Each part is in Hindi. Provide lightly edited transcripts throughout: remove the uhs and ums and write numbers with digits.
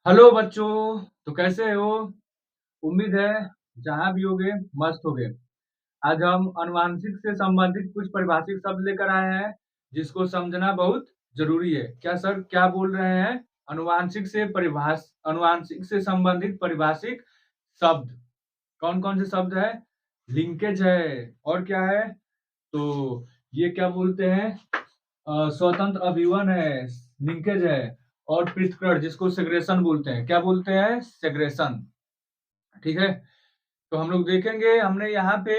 हेलो बच्चों, तो कैसे हो? उम्मीद है जहाँ भी होगे मस्त होगे। आज हम अनुवांशिक से संबंधित कुछ परिभाषिक शब्द लेकर आए हैं जिसको समझना बहुत जरूरी है। क्या सर क्या बोल रहे हैं? अनुवांशिक से संबंधित परिभाषिक शब्द कौन कौन से शब्द है? लिंकेज है और क्या है? तो ये क्या बोलते हैं? स्वतंत्र अभिवन है, लिंकेज है और पृथक्करण जिसको सेग्रेशन बोलते हैं। क्या बोलते हैं? सेग्रेशन। ठीक है, तो हम लोग देखेंगे हमने यहाँ पे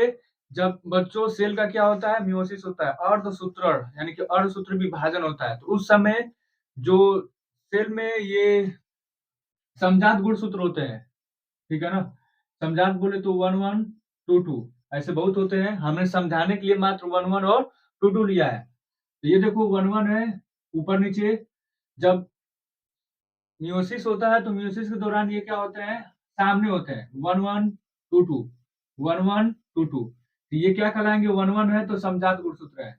जब बच्चों सेल का क्या होता है? मियोसिस होता है, अर्धसूत्रण यानी कि अर्धसूत्र विभाजन होता है। तो उस समय जो सेल में ये समजात गुणसूत्र होते हैं, ठीक है ना? समजात बोले तो 1 1 2 2 ऐसे बहुत होते हैं। हमने समझाने के लिए मात्र 1 1 और 2 2 लिया है। तो ये देखो 1 1 है ऊपर नीचे। जब मियोसिस होता है तो मियोसिस के दौरान ये क्या होते हैं? सामने होते हैं 1 1 2 2 1 1 2 2। तो ये क्या कहलाएंगे? 1 1 है तो समजात गुणसूत्र है।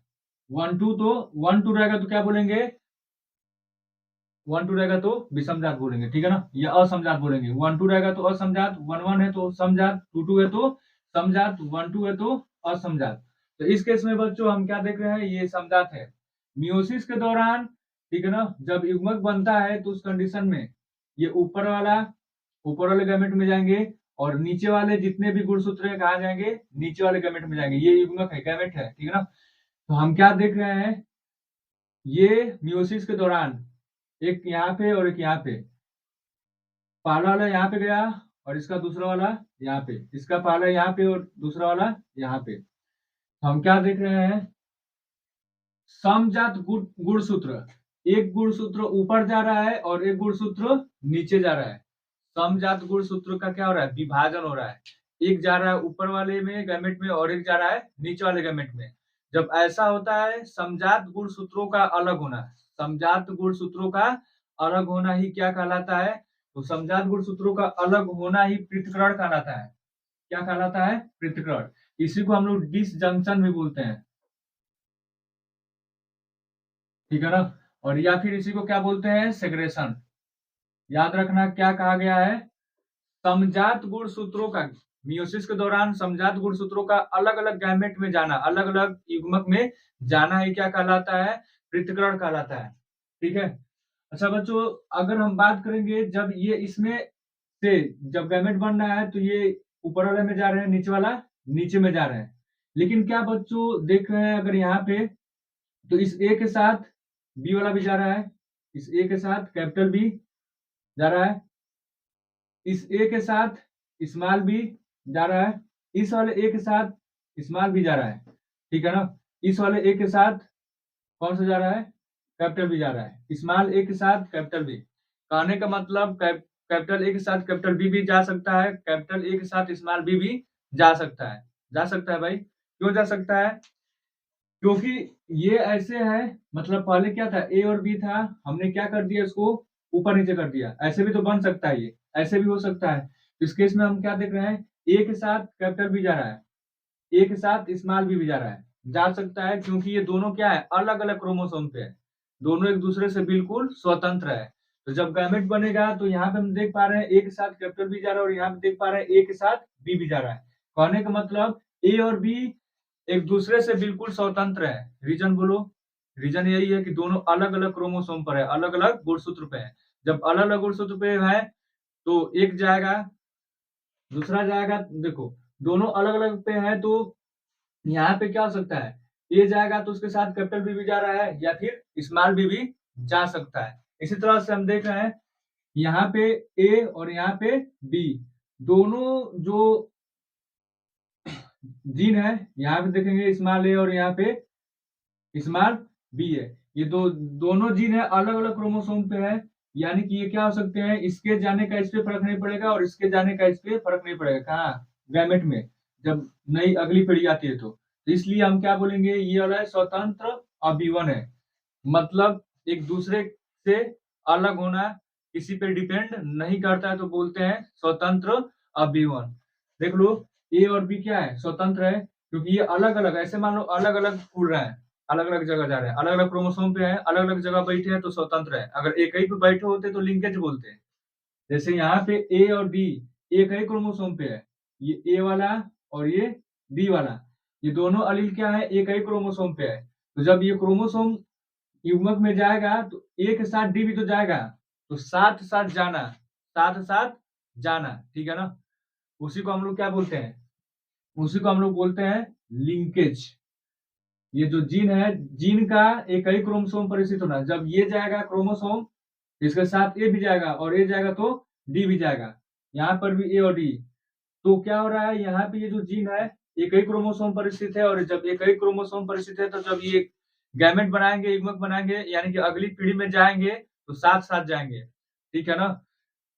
1 2 तो 1 2 रहेगा तो क्या बोलेंगे? 1 2 रहेगा तो विषमजात बोलेंगे, ठीक है ना? ये असमजात बोलेंगे। 1 2 रहेगा तो असमजात, 1 1 है तो समजात, 2 2 है तो समजात, 1 2 है तो असमजात। तो इस केस में बच्चों हम क्या देख रहे हैं? ये समजात है। मियोसिस के दौरान, ठीक है ना, जब युग्मक बनता है तो उस कंडीशन में ये ऊपर वाले गैमेट में जाएंगे और नीचे वाले जितने भी गुणसूत्र हैं कहाँ जाएंगे? नीचे वाले गैमेट में जाएंगे। ये युग्मक है, गैमेट है, ठीक है ना? तो हम क्या देख रहे हैं? ये मियोसिस के दौरान एक यहाँ पे और एक यहाँ पे, पहला वाला यहाँ पे गया और इसका दूसरा वाला यहाँ पे, इसका पहला यहाँ पे और दूसरा वाला यहाँ पे। हम क्या देख रहे हैं? समजात गुणसूत्र। एक गुणसूत्र ऊपर जा रहा है और एक गुणसूत्र नीचे जा रहा है। समजात गुणसूत्र का क्या हो रहा है? विभाजन हो रहा है। एक जा रहा है ऊपर वाले में गैमेट में और एक जा रहा है नीचे वाले गैमेट में। जब ऐसा होता है समजात गुणसूत्रों का अलग होना, समजात गुणसूत्रों का अलग होना ही क्या कहलाता है? तो समजात गुणसूत्रों का अलग होना ही पृथक्करण कहलाता है। क्या कहलाता है? पृथक्करण। इसी को हम लोग डिसजंक्शन भी बोलते हैं, ठीक है ना? और या फिर इसी को क्या बोलते हैं? सेग्रेशन। याद रखना क्या कहा गया है? समजात गुणसूत्रों का मियोसिस के दौरान समजात गुणसूत्रों का अलग अलग गैमेट में जाना, अलग अलग युग्मक में जाना ही क्या कहलाता है? पृथक्करण कहलाता है, ठीक है? अच्छा बच्चों, अगर हम बात करेंगे जब ये इसमें से जब गैमेट बन रहा है तो ये ऊपर वाले में जा रहे हैं, नीचे वाला नीचे में जा रहे हैं। लेकिन क्या बच्चों देख रहे हैं अगर यहाँ पे, तो इस ए के साथ बी वाला भी जा रहा है, इस ए के साथ कैपिटल बी जा रहा है, इस ए के साथ स्मॉल बी जा रहा है, इस वाले ए के साथ स्मॉल बी जा रहा है, ठीक है ना? इस वाले ए के साथ कौन सा जा रहा है? कैपिटल बी जा रहा है। स्मॉल ए के साथ कैपिटल बी। कहने का मतलब कैपिटल ए के साथ कैपिटल बी भी जा सकता है, कैपिटल ए के साथ स्मॉल बी भी जा सकता है। जा सकता है भाई, क्यों जा सकता है? क्योंकि ये ऐसे है, मतलब पहले क्या था? ए और बी था, हमने क्या कर दिया? इसको ऊपर नीचे कर दिया। ऐसे भी तो बन सकता है, ये ऐसे भी हो सकता है। इस केस में हम क्या देख रहे हैं? ए के साथ कैपिटल बी जा रहा है, ए के साथ स्मॉल बी भी जा रहा है। जा सकता है क्योंकि ये दोनों क्या है? अलग अलग क्रोमोसोम पे है, दोनों एक दूसरे से बिल्कुल स्वतंत्र है। तो जब गैमेट बनेगा तो यहाँ पे हम देख पा रहे हैं ए के साथ कैपिटल बी जा रहा है और यहाँ पे देख पा रहे हैं ए के साथ बी भी जा रहा है। कहने का मतलब ए और बी एक दूसरे से बिल्कुल स्वतंत्र है। रीजन बोलो। रीजन यही है कि दोनों अलग अलग क्रोमोसोम पर है, अलग अलग गुणसूत्र पे है। जब अलग अलग गुणसूत्र पे है तो एक जाएगा दूसरा जाएगा। देखो दोनों अलग अलग पे है तो यहाँ पे क्या हो सकता है? ए जाएगा तो उसके साथ कैपिटल बी भी जा रहा है या फिर स्मॉल बी भी जा सकता है। इसी तरह से हम देख रहे हैं यहाँ पे ए और यहाँ पे बी, दोनों जो जीन है, यहाँ पे देखेंगे स्मॉल ए और यहाँ पे स्मॉल बी है। ये दोनों जीन है अलग अलग क्रोमोसोम पे है, यानी कि ये क्या हो सकते हैं? इसके जाने का इस पे फर्क नहीं पड़ेगा और इसके जाने का इस पे फर्क नहीं पड़ेगा। कहाँ? गैमेट में जब नई अगली पीढ़ी आती है तो इसलिए हम क्या बोलेंगे? ये वाला है स्वतंत्र अभिवन है। मतलब एक दूसरे से अलग होना, किसी पे डिपेंड नहीं करता है तो बोलते हैं स्वतंत्र अभिवन। देख लो ए और बी क्या है? स्वतंत्र है, क्योंकि ये अलग अलग, ऐसे मान लो अलग अलग उड़ रहे हैं, अलग अलग जगह जा रहे हैं, अलग अलग क्रोमोसोम पे हैं, अलग अलग जगह बैठे हैं तो स्वतंत्र है। अगर एक ही पे बैठे होते तो लिंकेज बोलते हैं, जैसे यहाँ पे ए और डी एक ही क्रोमोसोम पे है, ये ए वाला और ये डी वाला, ये दोनों अलील क्या है, एक ही क्रोमोसोम पे है। तो जब ये क्रोमोसोम युग्मक में जाएगा तो ए के साथ डी भी तो जाएगा, तो साथ साथ जाना, साथ साथ जाना, ठीक है ना। उसी को हम लोग क्या बोलते हैं, उसी को हम लोग बोलते हैं लिंकेज। ये जो जीन है, जीन का एक ही क्रोमोसोम पर स्थित होना, जब ये जाएगा क्रोमोसोम, इसके साथ ए भी जाएगा और ए जाएगा तो डी भी जाएगा, यहाँ पर भी ए और डी। तो क्या हो रहा है, यहाँ पे ये जो जीन है एक ही क्रोमोसोम पर स्थित है, और जब एक ही क्रोमोसोम पर स्थित है तो जब ये गैमेट बनाएंगे, युग्मक बनाएंगे, यानी कि अगली पीढ़ी में जाएंगे तो साथ साथ जाएंगे, ठीक है ना।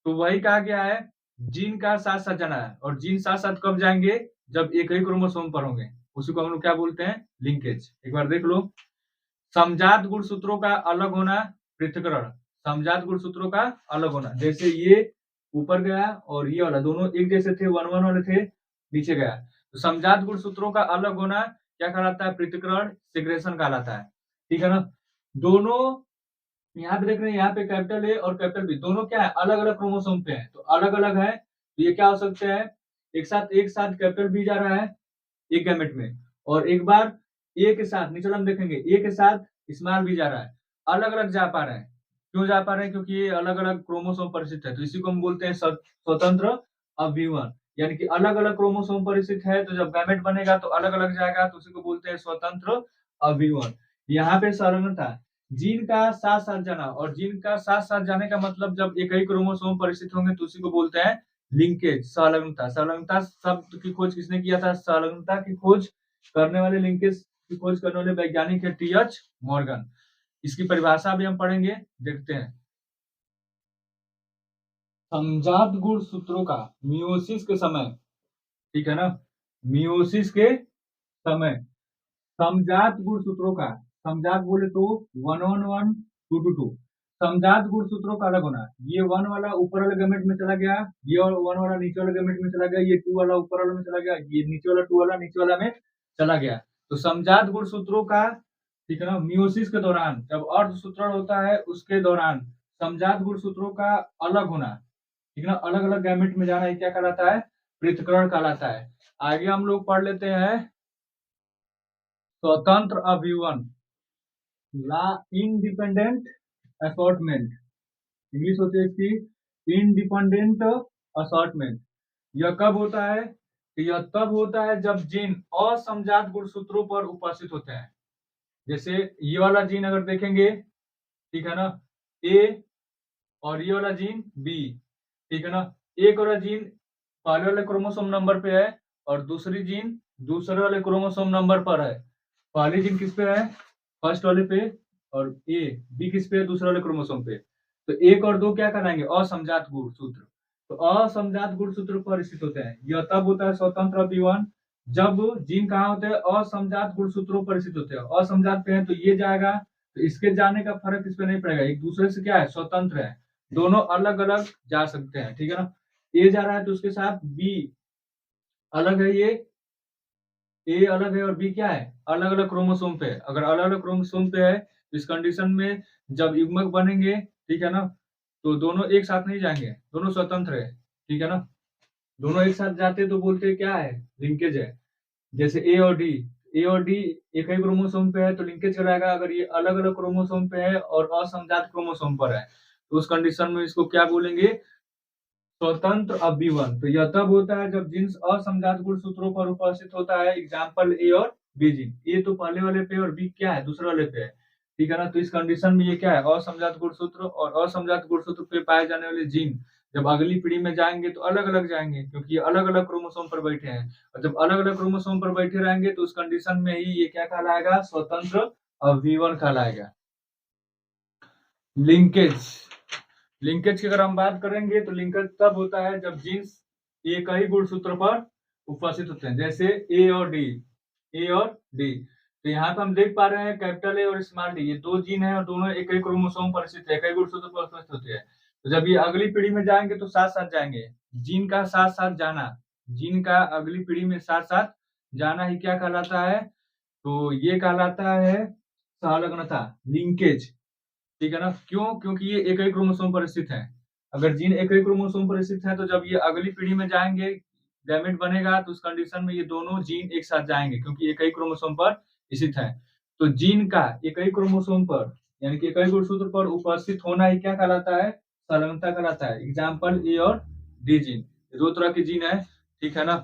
तो वही कहा गया है, जीन का साथ साथ जाना है, और जीन साथ साथ कब जाएंगे, जब एक ही क्रोमोसोम पर होंगे। उसी को हम लोग क्या बोलते हैं, लिंकेज। एक बार देख लो, समजात गुणसूत्रों का अलग होना, पृथक्करण। समजात गुणसूत्रों का अलग होना, जैसे ये ऊपर गया और ये वाला दोनों एक जैसे थे, वन वन वाले थे, नीचे गया। तो समजात गुणसूत्रों का अलग होना क्या कहलाता है, पृथक्करण, सेग्रेशन कहलाता है, ठीक है ना। दोनों यहाँ पे देख रहे हैं, यहाँ पे कैपिटल ए और कैपिटल बी दोनों क्या है, अलग अलग क्रोमोसोम पे है, तो अलग अलग है, तो ये क्या हो सकते हैं, एक साथ कैपिटल बी जा रहा है एक गैमेट में, और एक बार ए के साथ, नीचे हम देखेंगे ए के साथ स्मॉल बी जा रहा है, अलग अलग जा पा रहे हैं। क्यों जा पा रहे हैं, क्योंकि ये अलग अलग क्रोमोसोम पर स्थित है, तो इसी को हम बोलते हैं स्वतंत्र अभिवन, यानी कि अलग अलग क्रोमोसोम पर स्थित है, तो जब गैमेट बनेगा तो अलग अलग जाएगा, तो उसी को बोलते हैं स्वतंत्र अभिवन। यहाँ पे संलग्नता, जीन का साथ साथ जाना, और जीन का साथ साथ जाने का मतलब जब एक ही क्रोमोसोम पर स्थित होंगे तो उसी को बोलते हैं लिंकेज, संलग्नता। संलग्नता शब्द की खोज किसने किया था, संलग्नता की खोज करने वाले, लिंकेज की खोज करने वाले वैज्ञानिक है टी.एच. मॉर्गन। इसकी परिभाषा भी हम पढ़ेंगे, देखते हैं। समजात गुणसूत्रों का मियोसिस के समय, ठीक है ना, मियोसिस के समय समजात गुणसूत्रों का, समजात बोले तो 111 222, समजात गुणसूत्रों का अलग होना, ये वन वाला ऊपर वाले गैमेट में चला गया, ये वन वाला नीचे वाले गैमेट में चला गया, ये टू वाला ऊपर वाले में चला गया, ये नीचे वाला टू वाला नीचे वाला में चला गया। तो समजात गुणसूत्रों का, ठीक है ना, मियोसिस के दौरान जब अर्धसूत्रण होता है उसके दौरान समजात गुणसूत्रों का अलग होना, ठीक है ना, अलग अलग गैमेट में जाना, ये क्या कहलाता है, पृथक्करण कहलाता है। आगे हम लोग पढ़ लेते हैं स्वतंत्र अभिवन, ला इंडिपेंडेंट असॉर्टमेंट, इंग्लिश होती है इसकी इंडिपेंडेंट असॉर्टमेंट। यह कब होता है, यह तब होता है जब जीन असमजात गुणसूत्रों पर उपस्थित होते हैं। जैसे ये वाला जीन अगर देखेंगे, ठीक है ना, ए, और ये वाला जीन बी, ठीक है ना, एक वाला जीन पहले वाले क्रोमोसोम नंबर पे है और दूसरी जीन दूसरे वाले क्रोमोसोम नंबर पर है। पहली जीन किस पे है, फर्स्ट वाले पे, और ए बी किस पे है, दूसरे वाले क्रोमोसोम पे। तो एक और दो क्या कहलाएंगे, असमजात गुणसूत्र। तो असमजात गुणसूत्र पर स्थित होते हैं। यह तब होता है स्वतंत्र अभिवन जब जीन कहाँ होते हैं, असमजात गुणसूत्रों पर स्थित होते हैं। असमजात पे है तो ये जाएगा, तो इसके जाने का फर्क इस पे नहीं पड़ेगा, एक दूसरे से क्या है, स्वतंत्र है, दोनों अलग अलग जा सकते हैं, ठीक है ना। ए जा रहा है तो उसके साथ बी अलग है, ये ए अलग है और बी क्या है, अलग अलग क्रोमोसोम पे है। अगर अलग अलग क्रोमोसोम पे है तो इस कंडीशन में जब युग्मक बनेंगे, ठीक है ना, तो दोनों एक साथ नहीं जाएंगे, दोनों स्वतंत्र है, ठीक है ना। दोनों एक साथ जाते तो बोलते क्या है, लिंकेज है। जैसे ए और डी एक ही क्रोमोसोम पे है तो लिंकेज कराएगा। अगर ये अलग अलग क्रोमोसोम पे है और असमजात क्रोमोसोम पर है तो उस कंडीशन में इसको क्या बोलेंगे, स्वतंत्र अभिवन। तो यह तब होता है जब जीन्स असमजात गुणसूत्रों पर उपस्थित होता है, एग्जाम्पल ए और बी जीन। ए तो पहले वाले पे और बी क्या है, दूसरे वाले पे है, ठीक है ना। तो इस कंडीशन में ये क्या है, असमजात गुणसूत्र, और असमजात गुणसूत्र पे पाए जाने वाले जीन जब अगली पीढ़ी में जाएंगे तो अलग अलग जाएंगे, क्योंकि ये अलग अलग क्रोमोसोम पर बैठे हैं। और जब अलग अलग क्रोमोसोम पर बैठे रहेंगे तो उस कंडीशन में ही ये क्या कहलाएगा, स्वतंत्र अभिवन कहलाएगा। लिंकेज, लिंकेज की अगर हम बात करेंगे तो लिंकेज तब होता है जब जीन्स एक ही गुणसूत्र पर उपस्थित होते हैं, जैसे ए और डी, ए और डी। तो यहाँ पे हम देख पा रहे हैं कैपिटल ए और स्मॉल डी, ये दो जीन है और दोनों एक ही क्रोमोसोम पर स्थित है, एक ही गुणसूत्र पर उपस्थित होते हैं। तो जब ये अगली पीढ़ी में जाएंगे तो साथ साथ जाएंगे, जीन का साथ साथ जाना, जीन का अगली पीढ़ी में साथ साथ जाना ही क्या कहलाता है, तो ये कहलाता है संलग्नता, लिंकेज, ठीक है ना। क्यों, क्योंकि ये एक ही क्रोमोसोम पर स्थित है। अगर जीन एक ही क्रोमोसोम पर स्थित है तो जब ये अगली पीढ़ी में जाएंगे, गैमेट बनेगा, तो उस कंडीशन में ये दोनों जीन एक साथ जाएंगे क्योंकि एक ही क्रोमोसोम पर स्थित है। तो जीन का एक ही क्रोमोसोम पर यानी कि एक ही गुणसूत्र पर उपस्थित होना ही क्या कहलाता है? संलग्नता कहलाता है। एग्जाम्पल ए और डी जीन, दो तरह के जीन है, ठीक है ना।